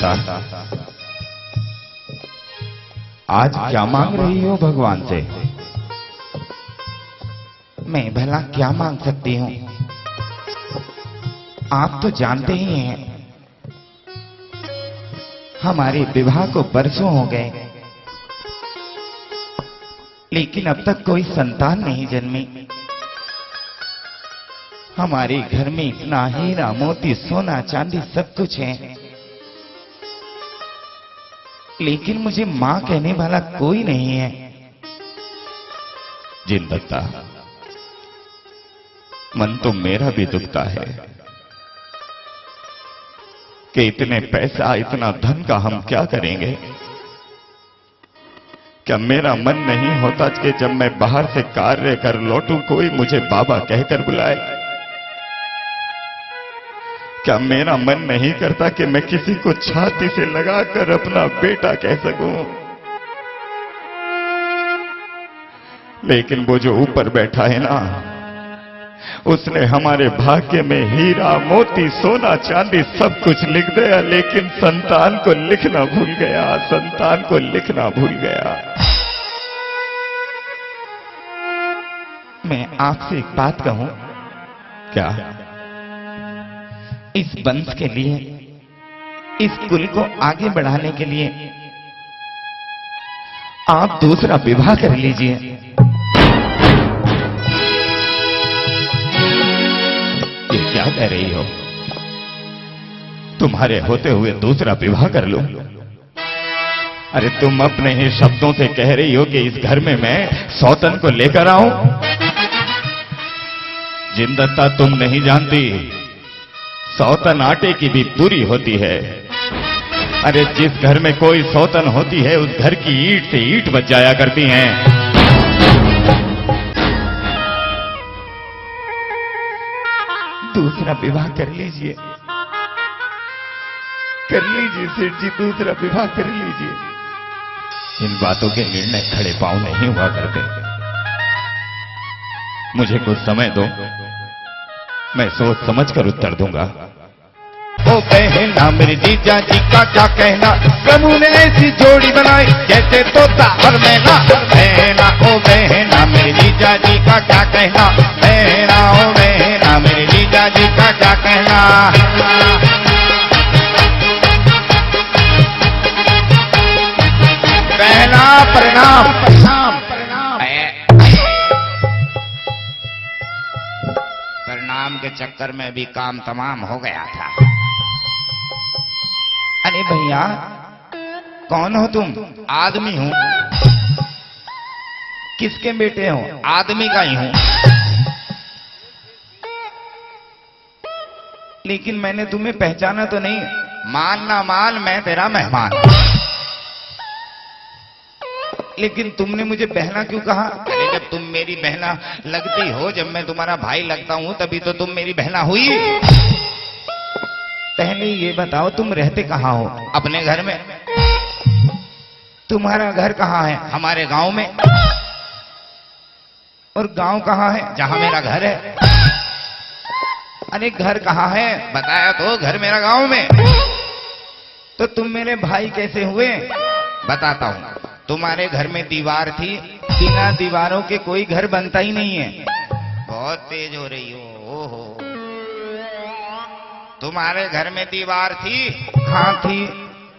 दत्ता, आज क्या मांग रही हो भगवान से? मैं भला क्या मांग सकती हूँ? आप तो जानते ही हैं, हमारे विवाह को बरसों हो गए, लेकिन अब तक कोई संतान नहीं जन्मी। हमारे घर में इतना हीरा मोती सोना चांदी सब कुछ है, लेकिन मुझे मां कहने वाला कोई नहीं है। जिन दत्ता, मन तो मेरा भी दुखता है कि इतने पैसा इतना धन का हम क्या करेंगे। क्या मेरा मन नहीं होता कि जब मैं बाहर से कार्य कर लौटूं कोई मुझे बाबा कहकर बुलाए? क्या मेरा मन नहीं करता कि मैं किसी को छाती से लगाकर अपना बेटा कह सकूं? लेकिन वो जो ऊपर बैठा है ना, उसने हमारे भाग्य में हीरा मोती सोना चांदी सब कुछ लिख दिया, लेकिन संतान को लिखना भूल गया, संतान को लिखना भूल गया। मैं आपसे एक बात कहूं? क्या? इस वंश के लिए, इस कुल को आगे बढ़ाने के लिए आप दूसरा विवाह कर लीजिए। ये क्या कह रही हो? तुम्हारे होते हुए दूसरा विवाह कर लूं? अरे तुम अपने ही शब्दों से कह रही हो कि इस घर में मैं सौतन को लेकर आऊं? जिन दत्ता, तुम नहीं जानती, सौतन आटे की भी पूरी होती है। अरे जिस घर में कोई सौतन होती है उस घर की ईंट से ईंट बच जाया करती हैं। दूसरा विवाह कर लीजिए, कर लीजिए सेठ जी, दूसरा विवाह कर लीजिए। इन बातों के निर्णय खड़े पांव नहीं हुआ करते। मुझे कुछ समय दो, मैं सोच समझ कर उत्तर दूंगा। ओ बहना मेरे जीजा जी का क्या कहना, प्रभु ने ऐसी जोड़ी बनाई जैसे तोता और मैना। बहना ओ बहना मेरे जीजा जी का क्या कहना, बहना ओ बहना मेरे जीजा जी का क्या कहना। बहना प्रणाम प्रणाम प्रणाम। प्रणाम के चक्कर में भी काम तमाम हो गया था। अरे भैया, कौन हो तुम? आदमी हूं। किसके बेटे हो? आदमी का ही हूं। लेकिन मैंने तुम्हें पहचाना तो नहीं। मान ना मान, मैं तेरा मेहमान। लेकिन तुमने मुझे बहना क्यों कहा? अरे जब तुम मेरी बहना लगती हो, जब मैं तुम्हारा भाई लगता हूं, तभी तो तुम मेरी बहना हुई। पहले ये बताओ, तुम रहते कहाँ हो? अपने घर में। तुम्हारा घर कहाँ है? हमारे गांव में। और गांव कहाँ है? जहां मेरा घर है। अरे घर कहाँ है? बताया तो, घर मेरा गांव में। तो तुम मेरे भाई कैसे हुए? बताता हूं। तुम्हारे घर में दीवार थी, बिना दीवारों के कोई घर बनता ही नहीं है। बहुत तेज हो रही हो। ओहो। तुम्हारे घर में दीवार थी? हाँ थी।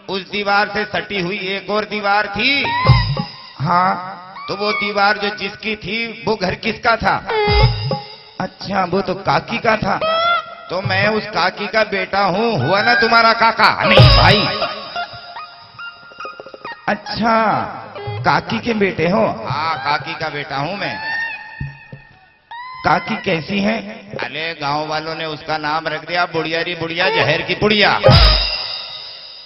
उस दीवार से सटी हुई एक और दीवार थी? हाँ। तो वो दीवार जो जिसकी थी, वो घर किसका था? अच्छा, वो तो काकी का था। तो मैं उस काकी का बेटा हूँ। हुआ ना तुम्हारा काका? नहीं भाई। अच्छा, काकी के बेटे हो? हाँ, काकी का बेटा हूं मैं। काकी कैसी है? अरे गांव वालों ने उसका नाम रख दिया बुढ़िया री बुढ़िया, जहर की बुढ़िया।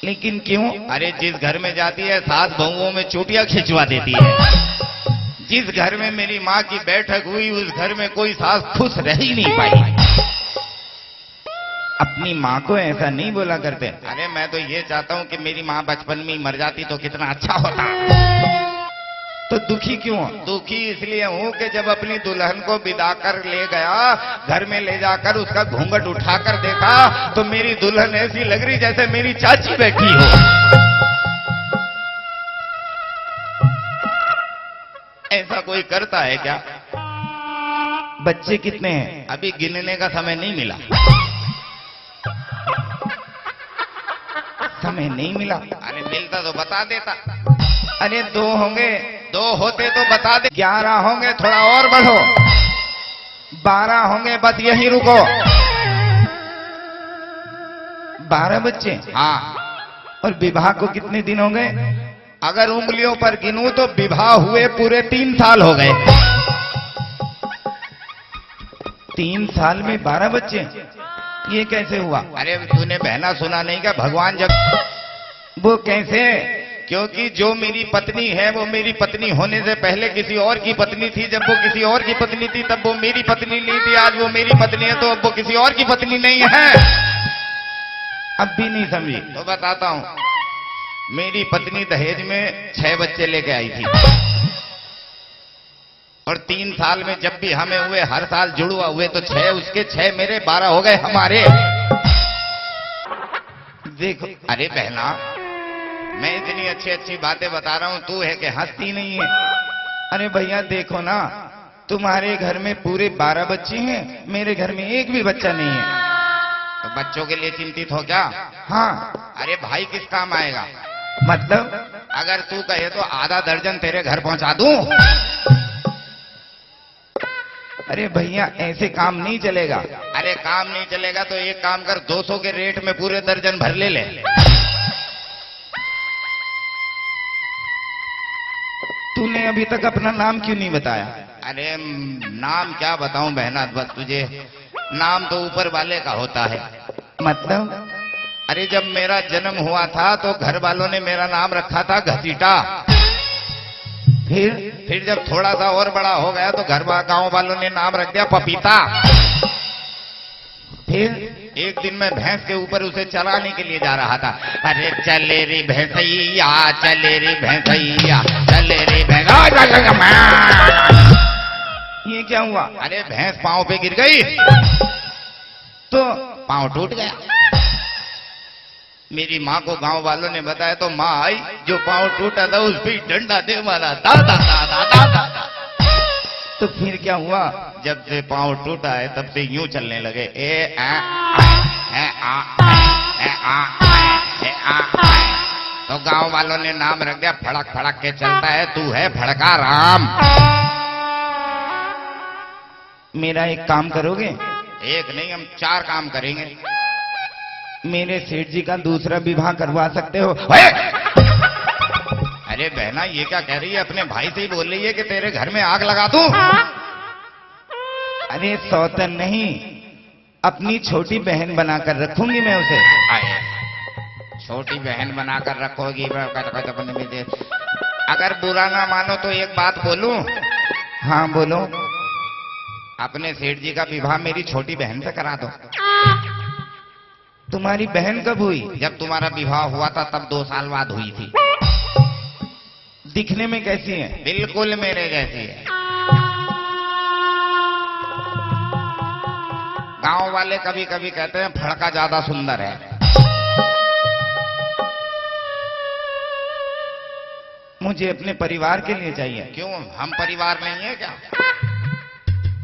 लेकिन क्यों? अरे जिस घर में जाती है सास बहुओं में चोटियां खिंचवा देती है। जिस घर में मेरी माँ की बैठक हुई, उस घर में कोई सास खुश रह ही नहीं पाई। अपनी माँ को ऐसा नहीं बोला करते। अरे मैं तो ये चाहता हूँ कि मेरी माँ बचपन में ही मर जाती तो कितना अच्छा होता। तो दुखी क्यों? दुखी इसलिए हूं कि जब अपनी दुल्हन को विदा कर ले गया, घर में ले जाकर उसका घूंघट उठाकर देखा तो मेरी दुल्हन ऐसी लग रही जैसे मेरी चाची बैठी हो। ऐसा कोई करता है क्या? बच्चे कितने हैं? अभी गिनने का समय नहीं मिला। समय नहीं मिला? अरे मिलता तो बता देता। अरे 2 होंगे, 2 होते तो बता दे। 11 होंगे, थोड़ा और बढ़ो। 12 होंगे, बस यहीं रुको। 12 बच्चे? हाँ। और विवाह को कितने दिन हो गए? अगर उंगलियों पर गिनूं तो विवाह हुए पूरे 3 साल हो गए। 3 साल में 12 बच्चे? ये कैसे हुआ? अरे तूने बहना सुना नहीं क्या? भगवान जब वो कैसे? क्योंकि जो मेरी पत्नी है वो मेरी पत्नी होने से पहले किसी और की पत्नी थी। जब वो किसी और की पत्नी थी तब वो मेरी पत्नी नहीं थी। आज वो मेरी पत्नी है तो अब वो किसी और की पत्नी नहीं है। अब भी नहीं समझी तो बताता हूं। मेरी पत्नी दहेज में 6 बच्चे लेके आई थी और 3 साल में जब भी हमें हुए, हर साल जुड़वा हुए तो 6 उसके, 6 मेरे, 12 हो गए हमारे। देखो, अरे बहना, मैं इतनी अच्छी अच्छी बातें बता रहा हूं, तू है कि हंसती नहीं है? अरे भैया देखो ना, तुम्हारे घर में पूरे 12 बच्चे हैं, मेरे घर में एक भी बच्चा नहीं है। तो बच्चों के लिए चिंतित हो क्या? हाँ। अरे भाई किस काम आएगा? मतलब अगर तू कहे तो आधा दर्जन तेरे घर पहुंचा दूं। अरे भैया ऐसे काम नहीं चलेगा। अरे काम नहीं चलेगा तो एक काम कर, 200 के रेट में पूरे दर्जन भर ले। तूने अभी तक अपना नाम क्यों नहीं बताया? अरे नाम क्या बताऊं बहना, बस तुझे नाम तो ऊपर वाले का होता है। मतलब? अरे जब मेरा जन्म हुआ था तो घर वालों ने मेरा नाम रखा था घसीटा। फिर जब थोड़ा सा और बड़ा हो गया तो गांव वालों ने नाम रख दिया पपीता। फिर एक दिन मैं भैंस के ऊपर उसे चलाने के लिए जा रहा था। अरे चले रे भैंसैया, चले रे भैंसैया, चले रे भैंस। ये क्या हुआ? अरे भैंस पांव पे गिर गई तो पांव टूट गया। मेरी माँ को गांव वालों ने बताया तो माँ आई, जो पांव टूटा था उस पे डंडा दे मारा, दादा दादा दादा दादा। तो फिर क्या हुआ? जब से पांव टूटा है तब से यूं चलने लगे, ए आ ए आ ए आ ए आ। तो गांव वालों ने नाम रख दिया फड़क फड़क के चलता है, तू है फड़का राम। मेरा एक काम करोगे? एक नहीं, हम 4 काम करेंगे। मेरे सेठ जी का दूसरा विवाह करवा सकते हो? अरे बहना ये क्या कह रही है? अपने भाई से ही बोल रही है कि तेरे घर में आग लगा दूं। अरे सौतन नहीं, अपनी छोटी बहन बनाकर रखूंगी मैं उसे। छोटी बहन बनाकर रखोगी? अगर बुरा ना मानो तो एक बात बोलूं? हाँ बोलो। अपने सेठ जी का विवाह मेरी छोटी बहन से करा दो। तुम्हारी बहन कब हुई? जब तुम्हारा विवाह हुआ था तब 2 साल बाद हुई थी। दिखने में कैसी है? बिल्कुल मेरे जैसी है। गांव वाले कभी कभी कहते हैं फड़का ज्यादा सुंदर है। मुझे अपने परिवार के लिए चाहिए। क्यों, हम परिवार नहीं है क्या?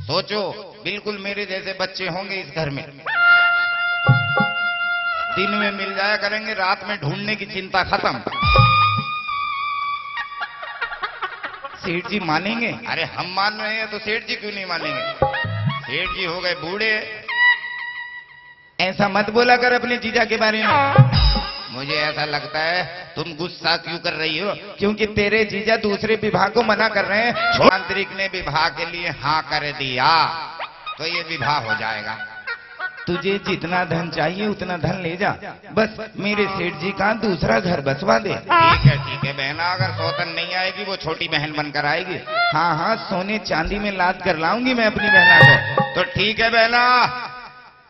सोचो, बिल्कुल मेरे जैसे बच्चे होंगे इस घर में। दिन में मिल जाया करेंगे, रात में ढूंढने की चिंता खत्म। सेठ जी मानेंगे? अरे हम मान रहे हैं तो सेठ जी क्यों नहीं मानेंगे? सेठ जी हो गए बूढ़े। ऐसा मत बोला कर अपने जीजा के बारे में। मुझे ऐसा लगता है तुम गुस्सा क्यों कर रही हो? क्योंकि तेरे जीजा दूसरे विवाह को मना कर रहे हैं। तांत्रिक ने विवाह के लिए हाँ कर दिया तो ये विवाह हो जाएगा। तुझे जितना धन चाहिए उतना धन ले जा, बस मेरे सेठ जी का दूसरा घर बसवा दे। ठीक है बहना, अगर सौतन नहीं आएगी वो छोटी बहन बनकर आएगी। हाँ हाँ, सोने चांदी में लाद कर लाऊंगी मैं अपनी बहना को। तो ठीक है बहना,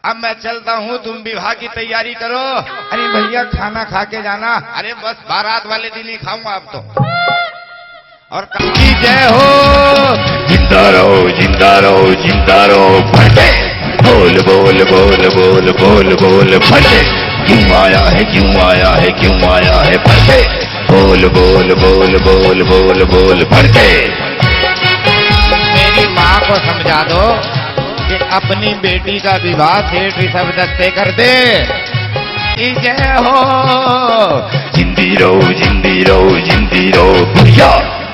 अब मैं चलता हूँ, तुम विवाह की तैयारी करो। अरे भैया खाना खा के जाना। अरे बस बारात वाले दिन ही खाऊंगा अब तो। और की जय हो। जिंदा रहो जिंदा रहो जिंदा रहो फटे, बोल बोल बोल बोल बोल बोल फटे, क्यों आया है क्यों आया है क्यों आया है फटे, बोल बोल बोल बोल बोल बोल फटे। मेरी माँ को समझा दो कि अपनी बेटी का विवाह सेठ ऋषभ दत्त से कर दे। की जय हो। जिंदी रहो जिंदी रहो जिंदी रहो बुढ़िया,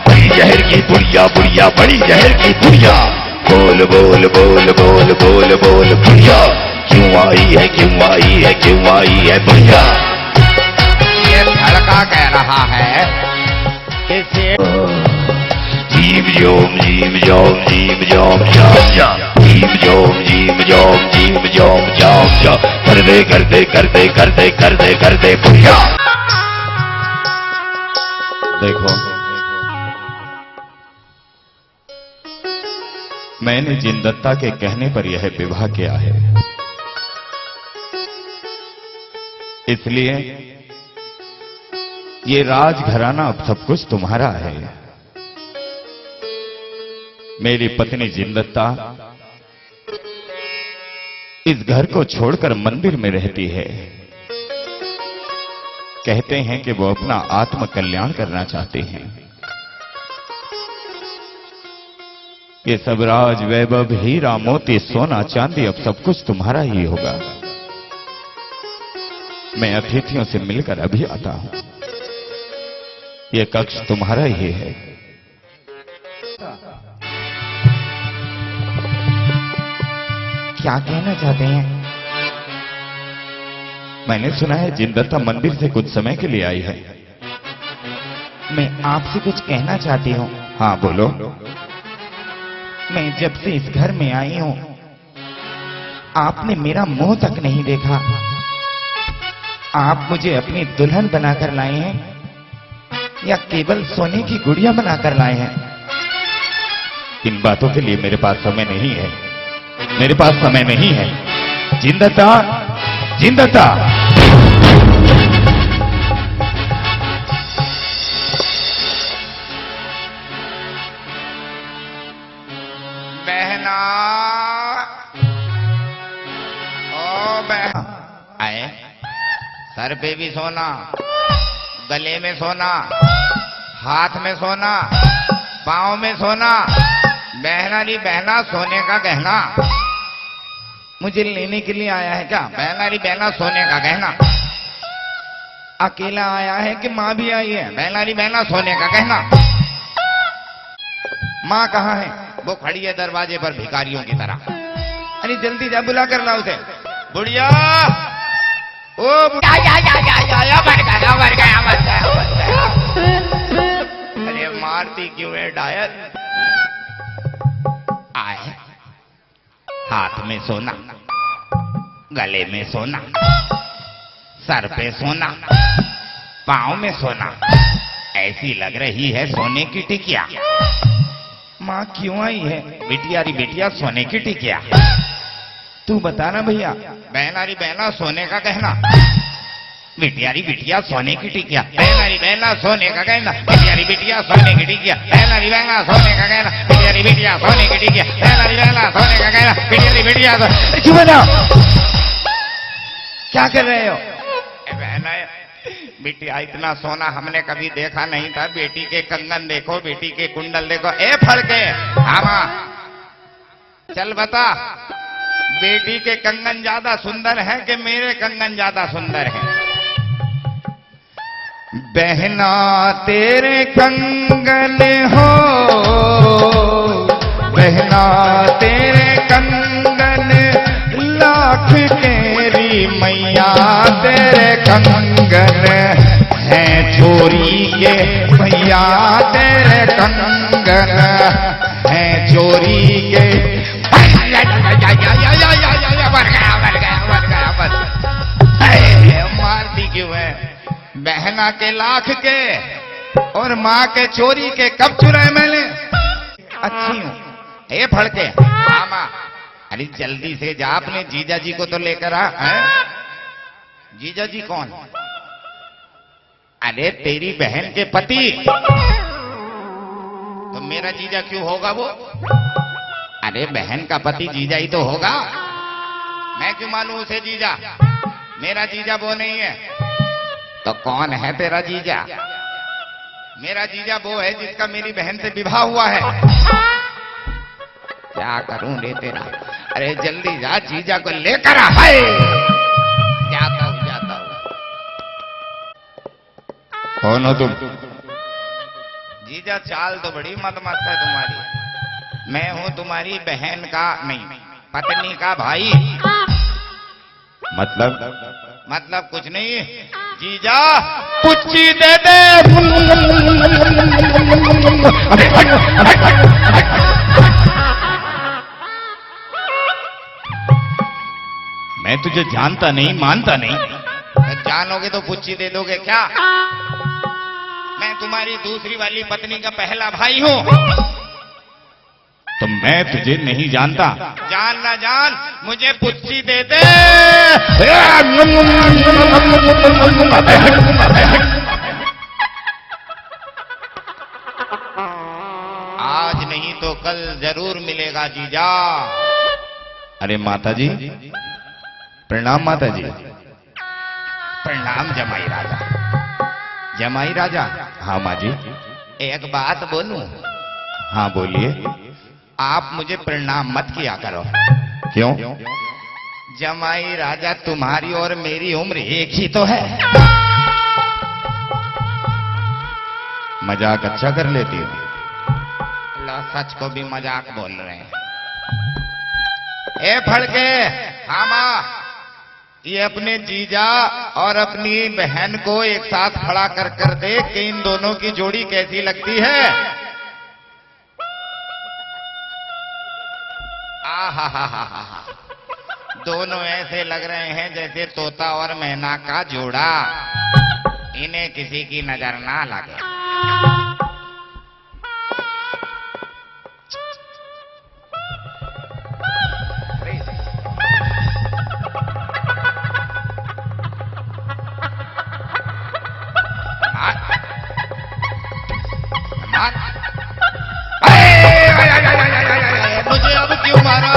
बड़ी जहर की बुढ़िया बुढ़िया बड़ी जहर की बुढ़िया, बोल बोल बोल बोल बोल बोल बुढ़िया, क्यों आई है क्यों आई है क्यों आई है बुढ़िया। ये लड़का कह रहा है कि जीव जोम जीव जोम जीव जोम जाम जाम, जीव जोम जीव जोम जीव जोम जाम जाम, कर दे कर दे कर दे कर दे कर दे कर दे बुढ़िया। देखो मैंने जिनदत्ता के कहने पर यह विवाह किया है, इसलिए ये राजघराना अब सब कुछ तुम्हारा है। मेरी पत्नी जिनदत्ता इस घर को छोड़कर मंदिर में रहती है। कहते हैं कि वो अपना आत्म कल्याण करना चाहते हैं। ये सब राज वैभव हीरा मोती सोना चांदी अब सब कुछ तुम्हारा ही होगा। मैं अतिथियों से मिलकर अभी आता हूं। ये कक्ष तुम्हारा ही है। क्या कहना चाहते हैं? मैंने सुना है जिनदत्ता मंदिर से कुछ समय के लिए आई है। मैं आपसे कुछ कहना चाहती हूँ। हाँ बोलो। मैं जब से इस घर में आई हूँ आपने मेरा मुंह तक नहीं देखा। आप मुझे अपनी दुल्हन बनाकर लाए हैं या केवल सोने की गुड़िया बनाकर लाए हैं? इन बातों के लिए मेरे पास समय नहीं है, मेरे पास समय नहीं है। जिनदत्ता जिनदत्ता बहना, ओ बहना आए। सर पे भी सोना, गले में सोना, हाथ में सोना, पांव में सोना। बहना री बहना सोने का गहना। मुझे लेने के लिए आया है क्या? बहना री बहना सोने का गहना। अकेला आया है कि माँ भी आई है? बहना री बहना सोने का गहना। माँ कहाँ है? वो खड़ी है दरवाजे पर भिखारियों की तरह। अरे जल्दी जा, बुला कर ला उसे। बुढ़िया, ओ अरे मारती क्यों है डायर? आए, हाथ में सोना, गले में सोना, सर पे सोना, पांव में सोना। ऐसी लग रही है सोने की टिकिया। माँ क्यों आई है? बिटिया री बिटिया सोने की टिकिया। तू बता ना भैया। बहना री बहना सोने का गहना। बिटिया री बिटिया सोने की टिकिया। बहना री बहना सोने का गहना। बिटिया री बिटिया सोने की टिकिया। बहना री बहना सोने का गहना। बिटिया री बिटिया सोने की टिकिया। बहना री बहना सोने का गहना। बिटिया री बिटिया। चुप हो जाओ। क्या कर रहे हो? बहना बिटिया इतना सोना हमने कभी देखा नहीं था। बेटी के कंगन देखो, बेटी के कुंडल देखो। ए फड़के, हाँ चल बता, बेटी के कंगन ज्यादा सुंदर है कि मेरे कंगन ज्यादा सुंदर है? बहना तेरे कंगन हो, बहना तेरे कंगन लाख तेरी मैया तेरे कंगन है चोरी के भैया तेरे कंगन है चोरी के। मारती क्यों है? बहना के लाख के और माँ के चोरी के कब चुराए मैंने? अच्छी हूँ। ए फड़के, हाँ माँ। अरे जल्दी से जा, अपने जीजा जी को तो लेकर आ। जीजा जी कौन? अरे तेरी बहन के पति। तो मेरा जीजा क्यों होगा वो? अरे बहन का पति जीजा ही तो होगा। मैं क्यों मानूं उसे जीजा? मेरा जीजा वो नहीं है। तो कौन है तेरा जीजा? मेरा जीजा वो है जिसका मेरी बहन से विवाह हुआ है। क्या करूं रे तेरा? अरे जल्दी जा, जीजा को लेकर आ। हाय, जाता हूं जाता हूं। कौन हो तुम? जीजा चाल तो बड़ी मदमस्त है तुम्हारी। मैं हूं तुम्हारी बहन का नहीं, पत्नी का भाई। मतलब कुछ नहीं। जीजा पुच्ची दे दे। मैं तुझे जानता नहीं, मानता नहीं। जानोगे तो पुच्ची दे दोगे क्या? मैं तुम्हारी दूसरी वाली पत्नी का पहला भाई हूँ। तो मैं तुझे नहीं जानता। जान ना जान, मुझे पुच्ची दे दे। आज नहीं तो कल जरूर मिलेगा जीजा। अरे माता जी, प्रणाम माता जी। प्रणाम जमाई राजा। जमाई राजा। हाँ माँ जी। एक बात बोलूं? हाँ बोलिए। आप मुझे प्रणाम मत किया करो। क्यों? जमाई राजा, तुम्हारी और मेरी उम्र एक ही तो है। मजाक अच्छा कर लेती हो। लो, सच को भी मजाक बोल रहे हैं। ए फड़के, हाँ माँ, ये अपने जीजा और अपनी बहन को एक साथ खड़ा कर कर देख कि इन दोनों की जोड़ी कैसी लगती है। आहा, दोनों ऐसे लग रहे हैं जैसे तोता और मैना का जोड़ा। इन्हें किसी की नजर ना लगे। मुझे अब क्यों मारा?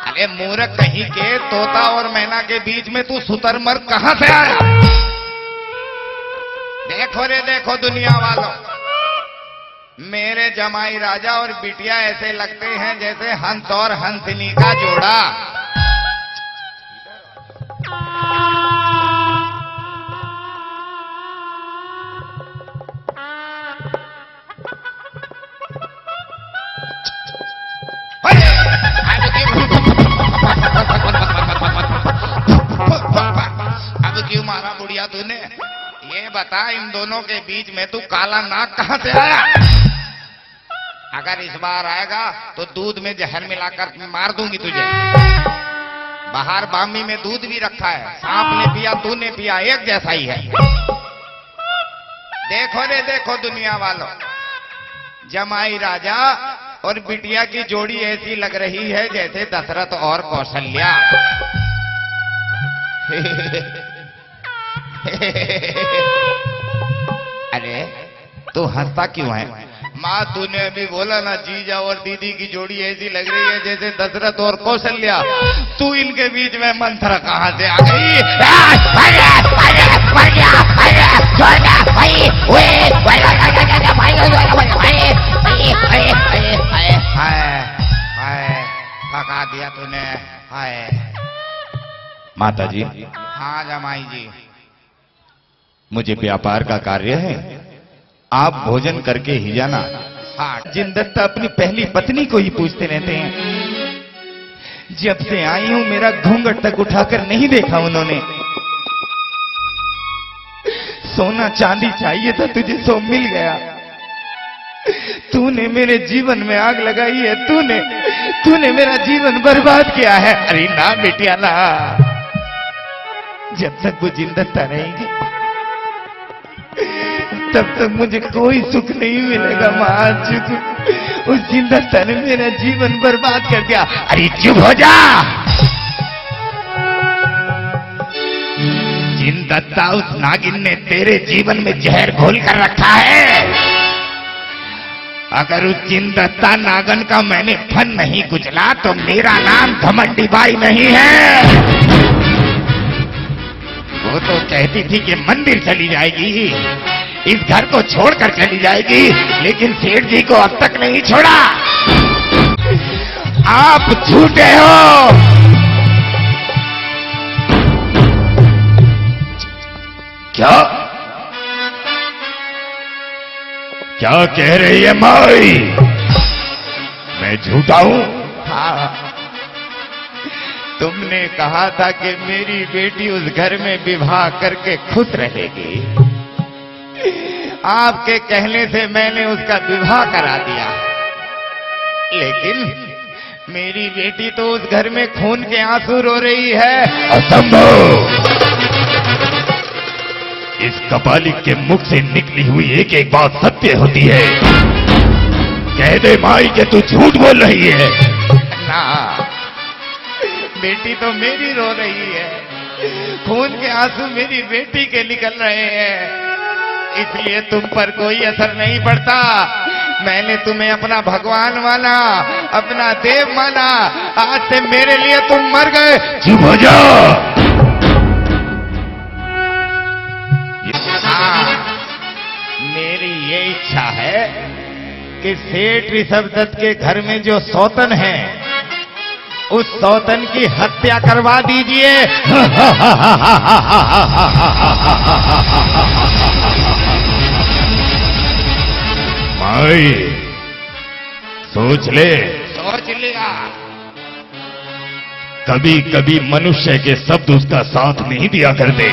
अरे मूर्ख कहीं के, तोता और मैना के बीच में तू शुतुरमुर्ग कहां से आया? देखो रे देखो दुनिया वालों, मेरे जमाई राजा और बिटिया ऐसे लगते हैं जैसे हंस और हंसनी का जोड़ा। अब क्यों मारा बुढ़िया तूने? ये बता, इन दोनों के बीच में तू काला नाग कहां से आया? अगर इस बार आएगा तो दूध में जहर मिलाकर मार दूंगी तुझे। बाहर बामी में दूध भी रखा है, सांप ने पिया तूने पिया, एक जैसा ही है। देखो रे देखो दुनिया वालों, जमाई राजा और बिटिया की जोड़ी ऐसी लग रही है जैसे दशरथ और कौशल्या। अरे तू हंसता क्यों है? माँ, तूने अभी बोला ना जीजा और दीदी की जोड़ी ऐसी लग रही है जैसे दशरथ और कौशल्या। तू इनके बीच में मंथरा कहां से आ गई? थका दिया तूने। हाय माता जी। हाँ जमाई जी। मुझे व्यापार का कार्य है, आप भोजन करके ही जाना। हाँ, जिनदत्ता अपनी पहली पत्नी को ही पूछते रहते हैं। जब से आई हूं मेरा घूंघट तक उठाकर नहीं देखा उन्होंने। सोना चांदी चाहिए था तुझे, सो मिल गया। तूने मेरे जीवन में आग लगाई है, तूने मेरा जीवन बर्बाद किया है। अरे ना बेटिया ना, जब तक वो जिंदत्ता रहेगी तब तक मुझे कोई सुख नहीं मिलेगा। मां, उस जिंदत्ता ने मेरा जीवन बर्बाद कर दिया। अरे चुप हो जा। जिन दत्ता उस नागिन ने तेरे जीवन में जहर घोल कर रखा है, अगर उस जिन दत्ता नागन का मैंने फन नहीं कुचला तो मेरा नाम घमंडी बाई नहीं है। वो तो कहती थी कि मंदिर चली जाएगी, इस घर को छोड़कर चली जाएगी, लेकिन सेठ जी को अब तक नहीं छोड़ा। आप झूठे हो। क्या क्या कह रही है माई? मैं झूठा हूं? हाँ, तुमने कहा था कि मेरी बेटी उस घर में विवाह करके खुश रहेगी। आपके कहने से मैंने उसका विवाह करा दिया, लेकिन मेरी बेटी तो उस घर में खून के आंसू रो रही है। असंभव। इस कपालिक के मुख से निकली हुई एक एक बात सत्य होती है। कह दे माई कि तू झूठ बोल रही है। ना, बेटी तो मेरी रो रही है, खून के आंसू मेरी बेटी के निकल रहे हैं, इसलिए तुम पर कोई असर नहीं पड़ता। मैंने तुम्हें अपना भगवान माना, अपना देव माना, आज से मेरे लिए तुम मर गए। चुप हो जाओ। मेरी ये इच्छा है कि सेठ ऋषभ दत्त के घर में जो सौतन है, उस सौतन की हत्या करवा दीजिए। माई, सोच ले। सोच लिया। कभी कभी मनुष्य के शब्द उसका साथ नहीं दिया करते।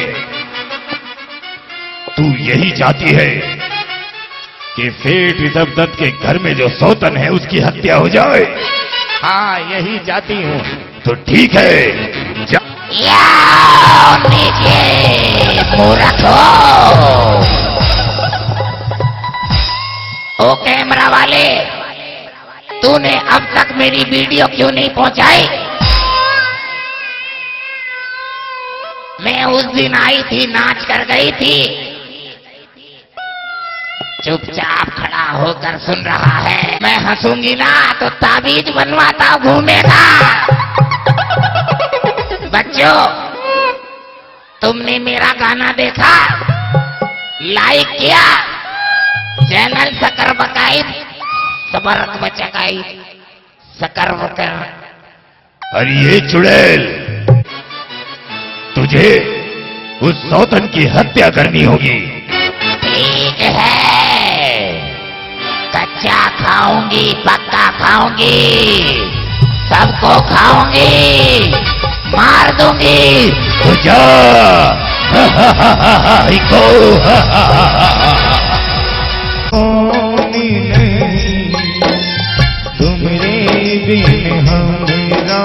तू यही चाहती है कि सेठ ऋषभ दत्त के घर में जो सौतन है उसकी हत्या हो जाए? हाँ, यही चाहती हूँ। तो ठीक है, जा। मूर्ख हो। ओ कैमरा वाले, तूने अब तक मेरी वीडियो क्यों नहीं पहुंचाई? मैं उस दिन आई थी, नाच कर गई थी, चुपचाप खड़ा होकर सुन रहा है। मैं हंसूंगी ना तो ताबीज बनवाता घूमेगा। बच्चों, तुमने मेरा गाना देखा, लाइक किया, चैनल सकर बकाई सबरक बचकाई सकर बकर। अरे ये चुड़ैल, तुझे उस सौतन की हत्या करनी होगी। ठीक है, कच्चा खाऊंगी, पक्का खाऊंगी, सबको खाऊंगी, मार दूंगी। तो जा। तुम्हारे बिन हमरा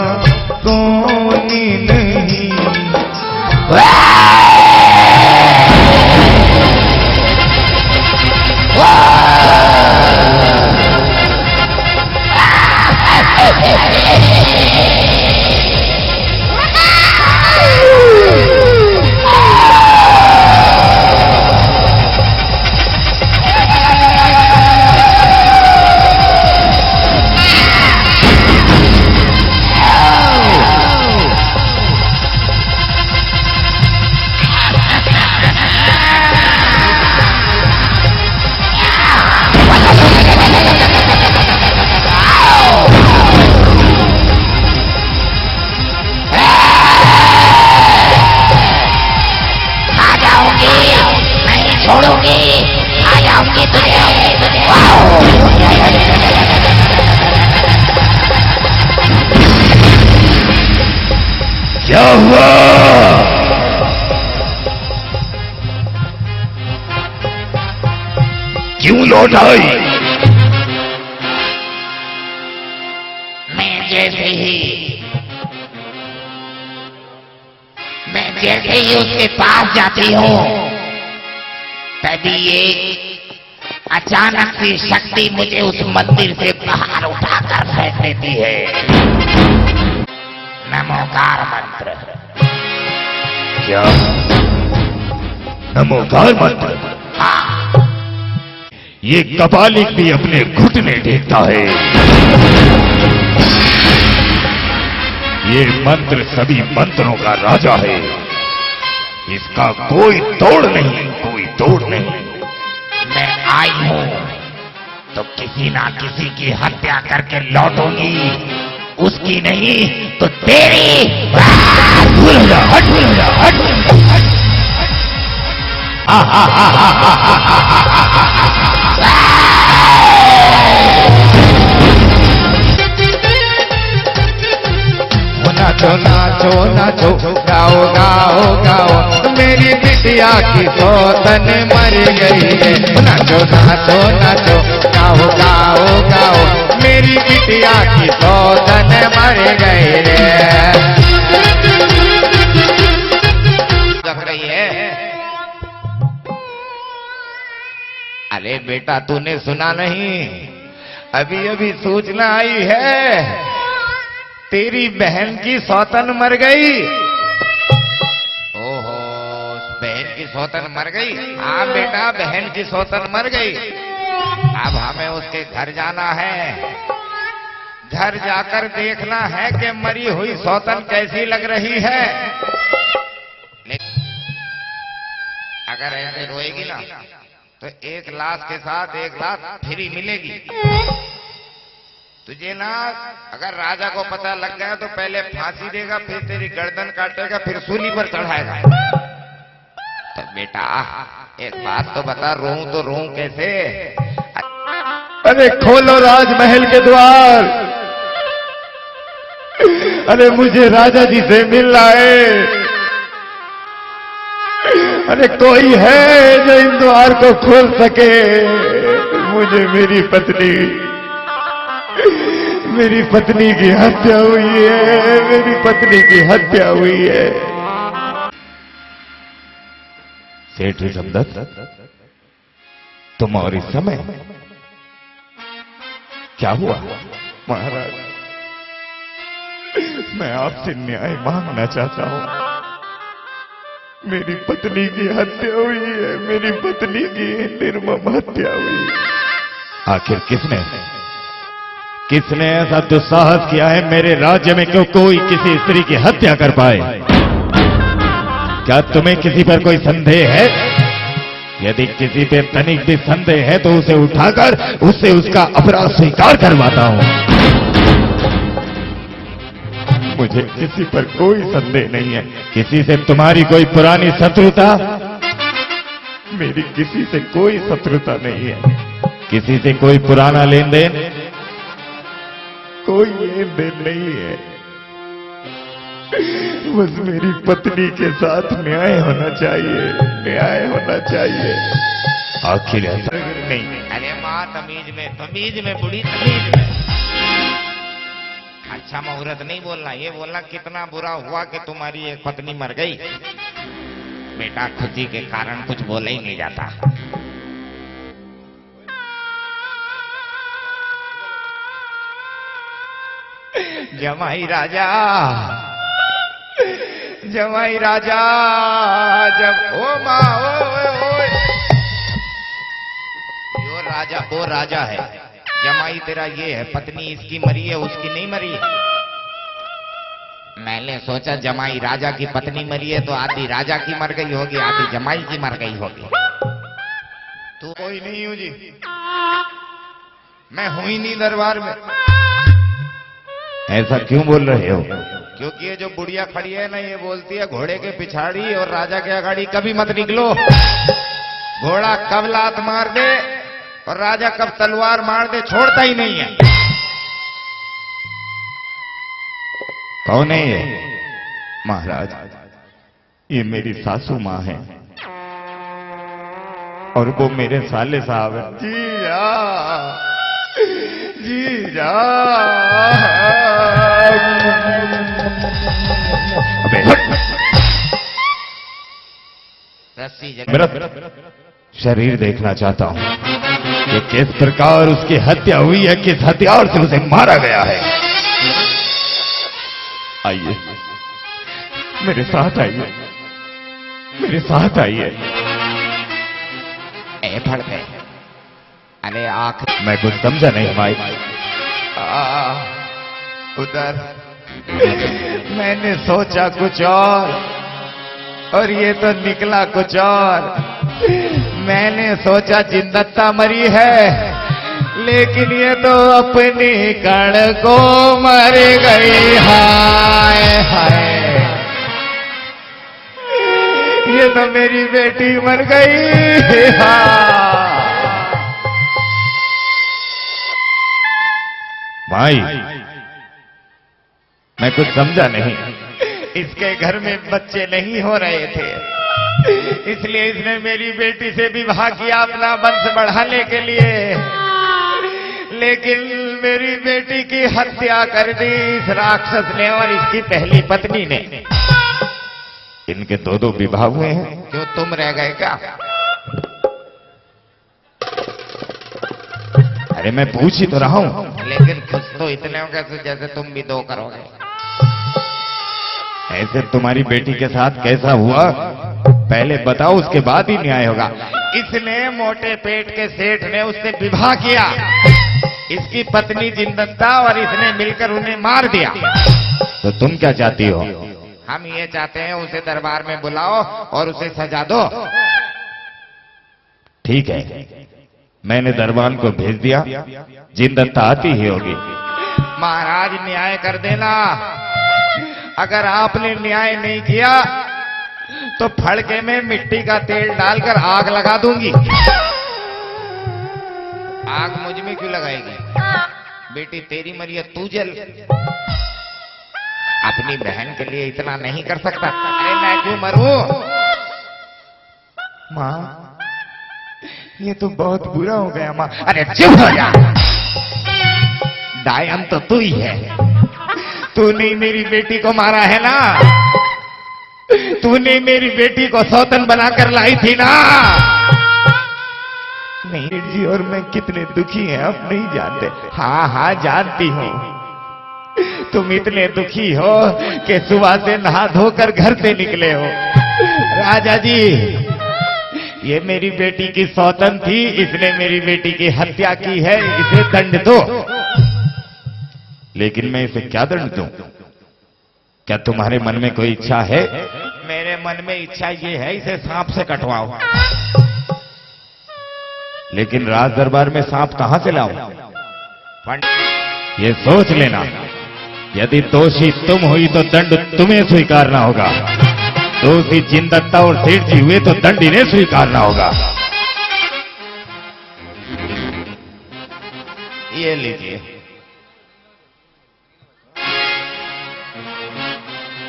कौन नहीं। छोड़ूंगी, आ जाऊंगी तुझे। क्या हुआ? क्यों लौट आई? मैं जैसे ही उसके पास जाती हूँ, तभी एक अचानक सी शक्ति मुझे उस मंदिर से बाहर उठाकर फेंक देती है। नमोकार मंत्र। क्या नमोकार मंत्र। ये कपालिक भी अपने घुटने टेकता है। ये मंत्र सभी मंत्रों का राजा है। इसका कोई तोड़ नहीं, कोई तोड़ नहीं। मैं आई हूं तो किसी ना किसी की हत्या करके लौटूंगी, उसकी नहीं तो तेरी। दूर हो जा, हट, दूर हो जा, हट। नाचो नाचो नाचो, गाओ गाओ गाओ, मेरी बिटिया की सौतन मर गई है। नाचो नाचो नाचो, गाओ गाओ गाओ, मेरी बिटिया की सौतन मर गई है। लग रही है। अरे बेटा, तूने सुना नहीं? अभी अभी सूचना आई है, तेरी बहन की सौतन मर गई। ओहो, बहन की सौतन मर गई? हाँ बेटा, बहन की सौतन मर गई। अब हमें उसके घर जाना है। घर जाकर देखना है कि मरी हुई सौतन कैसी लग रही है। अगर ऐसे रोएगी ना तो एक लाश के साथ एक लाश फ्री मिलेगी तुझे ना। अगर राजा को पता लग गया तो पहले फांसी देगा, फिर तेरी गर्दन काटेगा, फिर सूली पर चढ़ाएगा। तो बेटा एक बात तो बता, रोऊं तो रोऊं कैसे? अरे खोलो राजमहल के द्वार। अरे मुझे राजा जी से मिलना है। अरे कोई है जो इन द्वार को खोल सके? मुझे मेरी पत्नी की हत्या हुई है। मेरी पत्नी की हत्या हुई है। सेठ ऋषभदत्त, तुम और इस समय क्या हुआ? महाराज, मैं आपसे न्याय मांगना चाहता हूं। मेरी पत्नी की हत्या हुई है। मेरी पत्नी की निर्मम हत्या हुई। आखिर किसने ऐसा दुस्साहस किया है मेरे राज्य में? क्यों कोई किसी स्त्री की हत्या कर पाए? क्या तुम्हें किसी पर कोई संदेह है? यदि किसी पे तनिक भी संदेह है तो उसे उठाकर उससे उसका अपराध स्वीकार करवाता हूं। मुझे किसी पर कोई संदेह नहीं है। किसी से तुम्हारी कोई पुरानी शत्रुता? मेरी किसी से कोई शत्रुता नहीं है। किसी से कोई पुराना लेन देन? कोई लेन देन नहीं है। बस मेरी पत्नी के साथ न्याय होना चाहिए, न्याय होना चाहिए। आखिर ऐसा नहीं। अरे माँ, तमीज में बुढ़ी, तमीज में। अच्छा मुहूर्त नहीं बोलना, ये बोलना कितना बुरा हुआ कि तुम्हारी एक पत्नी मर गई। बेटा, खुशी के कारण कुछ बोला ही नहीं जाता। जमाई राजा, जमाई राजा, जब ओ माँ, ओ वो राजा है। जमाई तेरा ये है, पत्नी इसकी मरी है, उसकी नहीं मरी। मैंने सोचा जमाई राजा की पत्नी मरी है तो आधी राजा की मर गई होगी, आधी जमाई की मर गई होगी। तू कोई नहीं हूं जी, मैं हूं ही नहीं दरबार में। ऐसा क्यों बोल रहे हो? क्योंकि ये जो बुढ़िया खड़ी है ना, ये बोलती है घोड़े के पिछाड़ी और राजा के अगाड़ी कभी मत निकलो। घोड़ा कब लात मार दे और राजा कब तलवार मार दे, छोड़ता ही नहीं है। कौन है ये? महाराज, ये मेरी सासू माँ है और वो मेरे साले साहब है। जीजा, अबे रस्सी जगह मेरा शरीर देखना चाहता हूं कि किस प्रकार उसकी हत्या हुई है, किस हथियार से उसे मारा गया है। आइए, मेरे साथ आइए, मेरे साथ आइए। है फड़के? अरे आखिर मैं कुछ समझा नहीं भाई। उधर मैंने सोचा कुछ और ये तो निकला कुछ और। मैंने सोचा जिंदत्ता मरी है, लेकिन ये तो अपनी कण को मर गई। हाय हाय, ये तो मेरी बेटी मर गई। भाई मैं कुछ समझा नहीं। इसके घर में बच्चे नहीं हो रहे थे, इसलिए इसने मेरी बेटी से विवाह किया अपना वंश बढ़ाने के लिए, लेकिन मेरी बेटी की हत्या कर दी इस राक्षस ने और इसकी पहली पत्नी ने। इनके दो दो विवाह हुए हैं। क्यों तुम रह गए क्या? अरे मैं पूछ ही तो रहा हूं। लेकिन खुश तो इतने हो कैसे जैसे तुम भी दो करोगे। ऐसे तुम्हारी बेटी के साथ कैसा हुआ पहले बताओ, उसके बाद ही न्याय होगा। इसने मोटे पेट के सेठ ने उससे विवाह किया, इसकी पत्नी जिंदत्ता, और इसने मिलकर उन्हें मार दिया। तो तुम क्या चाहती हो? हम ये चाहते हैं उसे दरबार में बुलाओ और उसे सजा दो। ठीक है, मैंने दरबार को भेज दिया, जिंदत्ता आती ही होगी। महाराज न्याय कर देना। अगर आपने न्याय नहीं किया तो फड़के में मिट्टी का तेल डालकर आग लगा दूंगी। आग मुझ में क्यों लगाएगी? बेटी तेरी मरिया तू जल। अपनी बहन के लिए इतना नहीं कर सकता? अरे मैं क्यों मरूं? माँ ये तो बहुत बुरा हो गया माँ। अरे चुप हो जा। डायन तो तू ही है। तूने मेरी बेटी को मारा है ना? तूने मेरी बेटी को सौतन बनाकर लाई थी ना? नहीं जी, और मैं कितने दुखी हैं आप नहीं जानते। हाँ हाँ जानती हूँ। तुम इतने दुखी हो कि सुबह से नहा धोकर घर से निकले हो। राजा जी, ये मेरी बेटी की सौतन थी, इसने मेरी बेटी की हत्या की है, इसे दंड दो। लेकिन मैं इसे क्या दंड दूं? क्या तुम्हारे मन में कोई इच्छा है? मेरे मन में इच्छा ये है, इसे सांप से कटवाओ। लेकिन राज दरबार में सांप कहां से लाऊं? पंडित ये सोच लेना, यदि दोषी तुम हुई तो दंड तुम्हें स्वीकारना होगा, दोषी जिंदत्ता और सेठ जी हुए तो दंड इन्हें स्वीकारना होगा। ये लीजिए।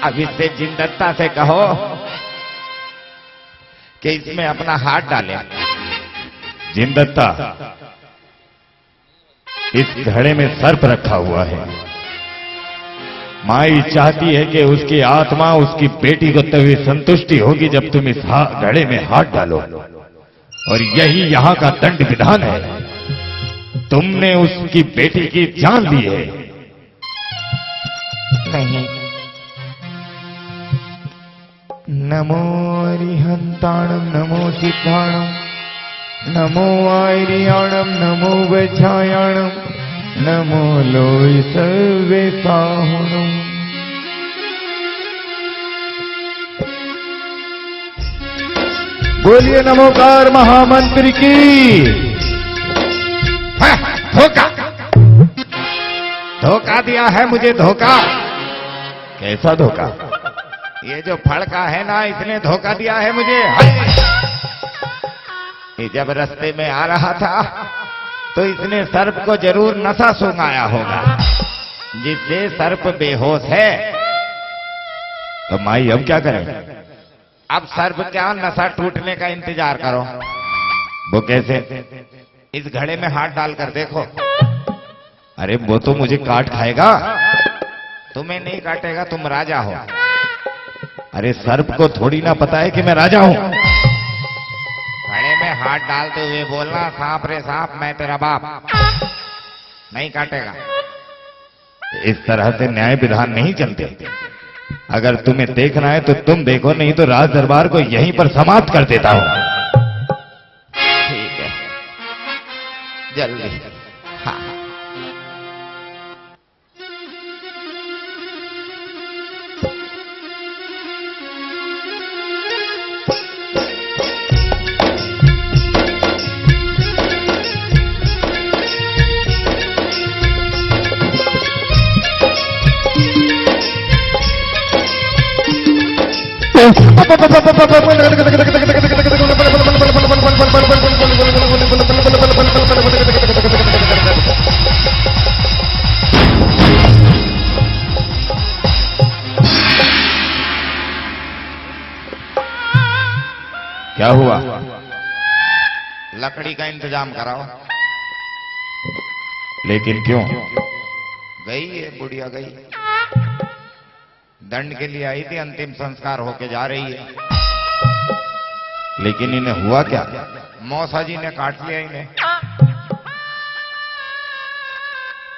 अब इससे जिंदत्ता से कहो कि इसमें अपना हाथ डाले। जिंदत्ता, इस घड़े में सर्प रखा हुआ है। माई चाहती है कि उसकी आत्मा उसकी बेटी को तभी संतुष्टि होगी जब तुम इस घड़े में हाथ डालो, और यही यहां का दंड विधान है। तुमने उसकी बेटी की जान ली है। नहीं। नमो अरिहंताणम नमो सिद्धाणम नमो आर्याणम नमो वैछायाणम नमो लोय सर्वे साहुणम। बोलिए नमोकार महामंत्री की। धोखा, धोखा दिया है मुझे, धोखा। कैसा धोखा? ये जो फड़का है ना, इसने धोखा दिया है मुझे। ये जब रास्ते में आ रहा था तो इसने सर्प को जरूर नशा सुंघाया होगा, जिससे सर्प बेहोश है। तो माई अब क्या करें? अब सर्प क्या, नशा टूटने का इंतजार करो। वो कैसे? इस घड़े में हाथ डालकर देखो। अरे वो तो मुझे काट खाएगा। तुम्हें नहीं काटेगा, तुम राजा हो। अरे सर्प को थोड़ी ना पता है कि मैं राजा हूं। घड़े में हाथ डालते हुए बोलना, सांप रे सांप, मैं तेरा बाप। नहीं काटेगा। इस तरह से न्याय विधान नहीं चलते। अगर तुम्हें देखना है तो तुम देखो, नहीं तो राज दरबार को यहीं पर समाप्त कर देता हूं। ठीक है। जल्दी। हाँ क्या हुआ? लकड़ी का इंतजाम कराओ। लेकिन क्यों? गई है बुढ़िया, गई। दंड के लिए आई थी, अंतिम संस्कार होके जा रही है। लेकिन इन्हें हुआ क्या? मौसा जी ने काट लिया इन्हें।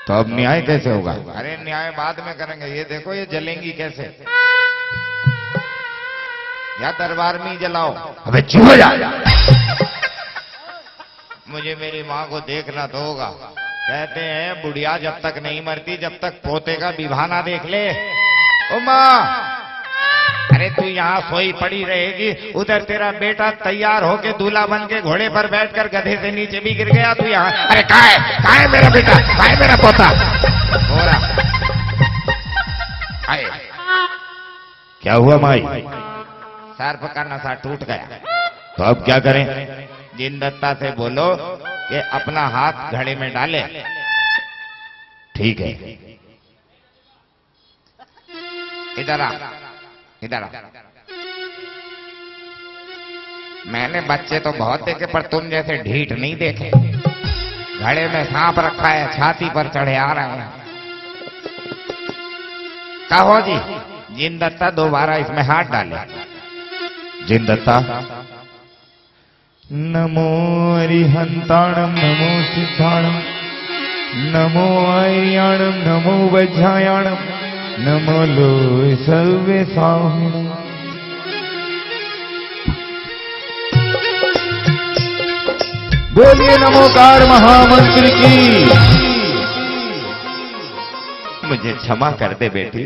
तो अब न्याय कैसे होगा? अरे न्याय बाद में करेंगे, ये देखो ये जलेंगी कैसे। या दरबार में ही जलाओ। अबे चुप हो जा। मुझे मेरी माँ को देखना तो होगा। कहते हैं बुढ़िया जब तक नहीं मरती जब तक पोते का विवाह ना देख ले। ओ माँ, अरे तू यहाँ सोई पड़ी रहेगी, उधर तेरा बेटा तैयार होके दूल्हा बन के घोड़े पर बैठकर गधे से नीचे भी गिर गया, तू यहाँ। अरे कहाँ है मेरा बेटा, कहाँ है मेरा पोता? हो रहा आए। क्या हुआ माई? सर्प का नशा टूट गया। तो अब क्या करें? जिनदत्ता से बोलो कि अपना हाथ घड़े में डाले। ठीक है। इधर आ, इधर आ। मैंने बच्चे तो बहुत देखे पर तुम जैसे ढीठ नहीं देखे। घड़े में सांप रखा है, छाती पर चढ़े आ रहे हैं। कहो जी, जिनदत्ता दोबारा इसमें हाथ डाले। जिनदत्ता। नमो अरिहंताणम नमो सिद्धाणम नमो आर्याणम नमो वज्रायाणम नमो लो सर्वे साहुणम। बोलिए नमोकार महामंत्र की। मुझे क्षमा कर दे बेटी।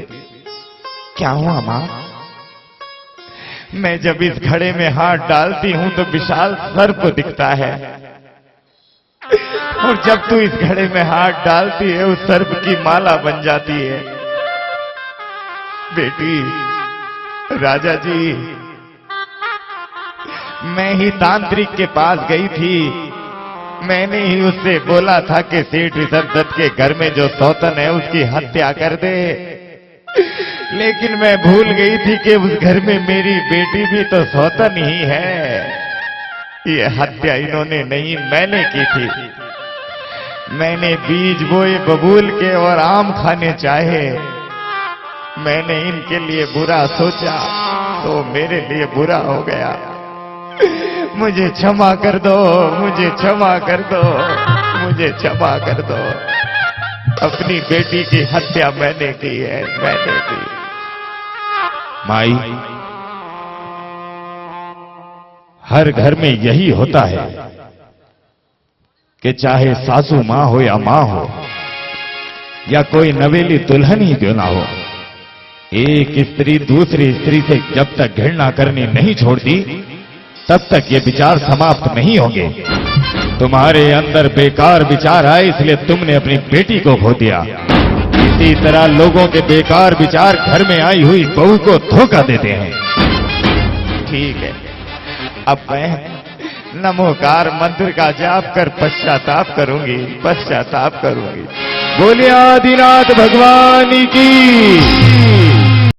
क्या हुआ माँ? मैं जब इस घड़े में हाथ डालती हूं तो विशाल सर्प दिखता है, और जब तू इस घड़े में हाथ डालती है उस सर्प की माला बन जाती है। बेटी, राजा जी, मैं ही तांत्रिक के पास गई थी। मैंने ही उससे बोला था कि सेठ ऋषभदत्त के घर में जो सौतन है उसकी हत्या कर दे, लेकिन मैं भूल गई थी कि उस घर में मेरी बेटी भी तो सौतन ही है। ये हत्या इन्होंने नहीं, मैंने की थी। मैंने बीज बोए बबूल के और आम खाने चाहे। मैंने इनके लिए बुरा सोचा तो मेरे लिए बुरा हो गया। मुझे क्षमा कर दो, मुझे क्षमा कर दो, मुझे क्षमा कर दो। अपनी बेटी की हत्या मैंने की है, मैंने की। माई, हर घर में यही होता है कि चाहे सासू मां हो या मां हो या कोई नवेली दुल्हन ही क्यों ना हो, एक स्त्री दूसरी स्त्री से जब तक घृणा करनी नहीं छोड़ती तब तक ये विचार समाप्त नहीं होंगे। तुम्हारे अंदर बेकार विचार आए इसलिए तुमने अपनी बेटी को खो दिया। इसी तरह लोगों के बेकार विचार घर में आई हुई बहू को धोखा देते हैं। ठीक है, अब मैं नमोकार मंत्र का जाप कर पश्चाताप करूंगी, पश्चाताप करूंगी। बोलिए आदिनाथ भगवान की।